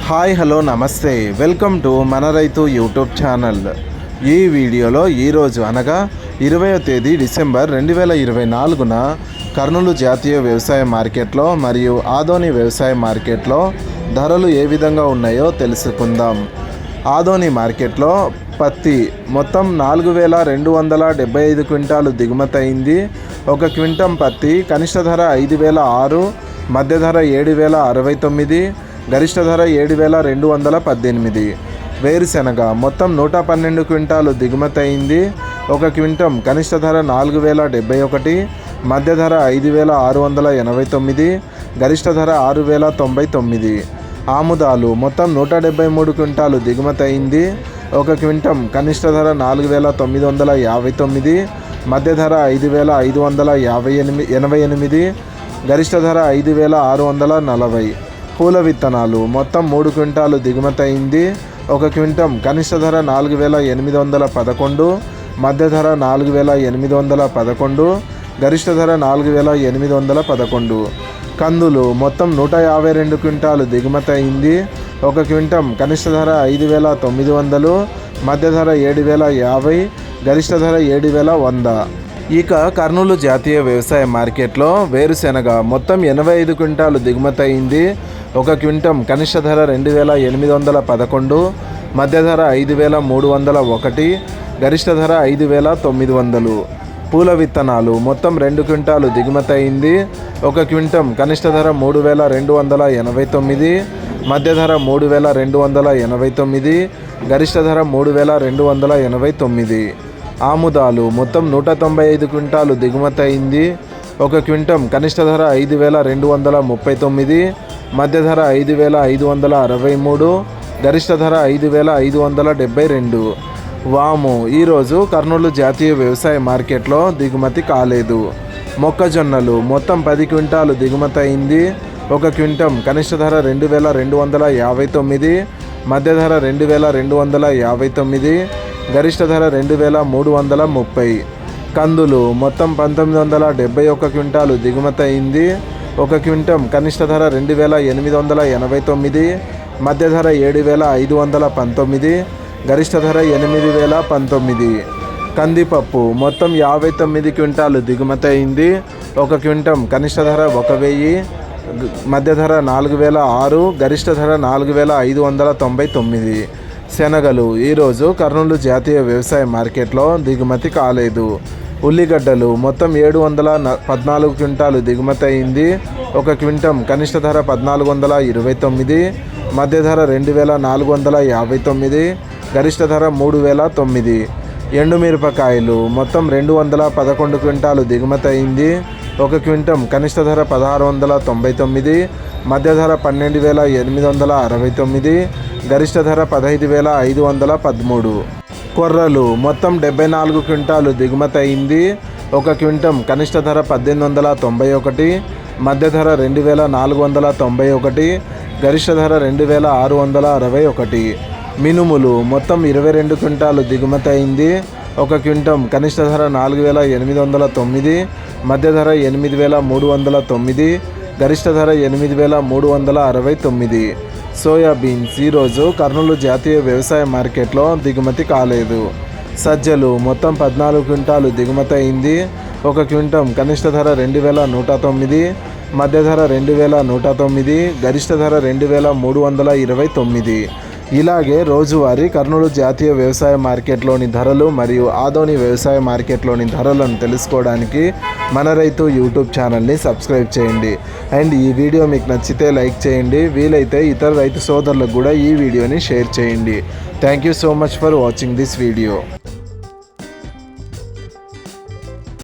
Hi hello నమస్తే, welcome to మన రైతు యూట్యూబ్ ఛానల్. ఈ వీడియోలో ఈరోజు అనగా 20వ తేదీ డిసెంబర్ 2024న కర్నూలు జాతీయ వ్యవసాయ మార్కెట్లో మరియు ఆదోని వ్యవసాయ మార్కెట్లో ధరలు ఏ విధంగా ఉన్నాయో తెలుసుకుందాం. ఆదోని మార్కెట్లో పత్తి మొత్తం 4275 క్వింటాలు దిగుమతి అయింది. ఒక క్వింటం పత్తి కనిష్ట ధర 5006, మధ్య ధర 7069, గరిష్ట ధర 7218. వేరుశెనగ మొత్తం 112 క్వింటాలు దిగుమతి అయింది. ఒక క్వింటం కనిష్ట ధర 4071, మధ్య ధర 5689, గరిష్ట ధర 6099. ఆముదాలు మొత్తం 173 క్వింటాలు దిగుమతి అయింది. ఒక క్వింటం కనిష్ట ధర 4959, మధ్య ధర 5588, గరిష్ట ధర 5640. పూల విత్తనాలు మొత్తం 3 క్వింటాలు దిగుమతి అయింది. ఒక క్వింటం కనిష్ట ధర 4811, మధ్య ధర 4811, గరిష్ట ధర 4811. కందులు మొత్తం 152 క్వింటాలు దిగుమతి అయింది. ఒక క్వింటం కనిష్ట ధర 5900, మధ్య ధర 7050, గరిష్ట ధర 7100. ఇక కర్నూలు జాతీయ వ్యవసాయ మార్కెట్లో వేరుశెనగ మొత్తం 85 క్వింటాలు దిగుమతి అయింది. ఒక క్వింటం కనిష్ట ధర 2811, మధ్య ధర 5301, గరిష్ట ధర 5900. పూల విత్తనాలు మొత్తం 2 క్వింటాలు దిగుమతి అయింది. ఒక క్వింటం కనిష్ట ధర 3289, మధ్య ధర 3289, గరిష్ట ధర 3289. ఆముదాలు మొత్తం 195 క్వింటాలు దిగుమతి అయింది. ఒక క్వింటం కనిష్ట ధర 5239, మధ్య ధర 5563, గరిష్ట ధర 5572. వాము ఈరోజు కర్నూలు జాతీయ వ్యవసాయ మార్కెట్లో దిగుమతి కాలేదు. మొక్కజొన్నలు మొత్తం 10 క్వింటాలు దిగుమతి అయింది. ఒక క్వింటం కనిష్ట ధర 2259, మధ్య ధర 2259, గరిష్ట ధర 2330. కందులు మొత్తం 1971 క్వింటాలు దిగుమతి అయింది. ఒక క్వింటం కనిష్ట ధర 2889, మధ్య ధర 7519, గరిష్ట ధర 8019. కందిపప్పు మొత్తం 59 క్వింటాలు దిగుమతి అయింది. ఒక క్వింటం కనిష్ట ధర 1000, మధ్య ధర 4006, గరిష్ట ధర 4599. శనగలు ఈరోజు కర్నూలు జాతీయ వ్యవసాయ మార్కెట్లో దిగుమతి కాలేదు. ఉల్లిగడ్డలు మొత్తం 714 క్వింటాలు దిగుమతి అయింది. ఒక క్వింటం కనిష్ట ధర 1429, మధ్య ధర 2459, గరిష్ట ధర 3009. ఎండుమిరపకాయలు మొత్తం 211 క్వింటాలు దిగుమతి అయింది. ఒక క్వింటం కనిష్ట ధర 1699, మధ్య ధర 12869, గరిష్ట ధర 15513. కొర్రలు మొత్తం 74 క్వింటాలు దిగుమతి అయింది. ఒక క్వింటం కనిష్ట ధర 1891, మధ్య ధర 2491, గరిష్ట ధర 2661. మినుములు మొత్తం 22 క్వింటాలు దిగుమతి అయింది. ఒక క్వింటం కనిష్ట ధర 4809, మధ్య ధర 8309, గరిష్ట ధర 8369. సోయాబీన్స్ ఈరోజు కర్నూలు జాతీయ వ్యవసాయ మార్కెట్లో దిగుమతి కాలేదు. సజ్జలు మొత్తం 14 క్వింటాలు దిగుమతి అయింది. ఒక క్వింటం కనిష్ట ధర 2109, మధ్య ధర 2109, గరిష్ట ధర 2329. ఇలాగే రోజువారీ కర్నూలు జాతీయ వ్యవసాయ మార్కెట్లోని ధరలు మరియు ఆదోని వ్యవసాయ మార్కెట్లోని ధరలను తెలుసుకోవడానికి మన రైతు యూట్యూబ్ ఛానల్ని సబ్స్క్రైబ్ చేయండి. అండ్ ఈ వీడియో మీకు నచ్చితే లైక్ చేయండి. వీలైతే ఇతర రైతు సోదరులకు కూడా ఈ వీడియోని షేర్ చేయండి. Thank you so much for watching this video.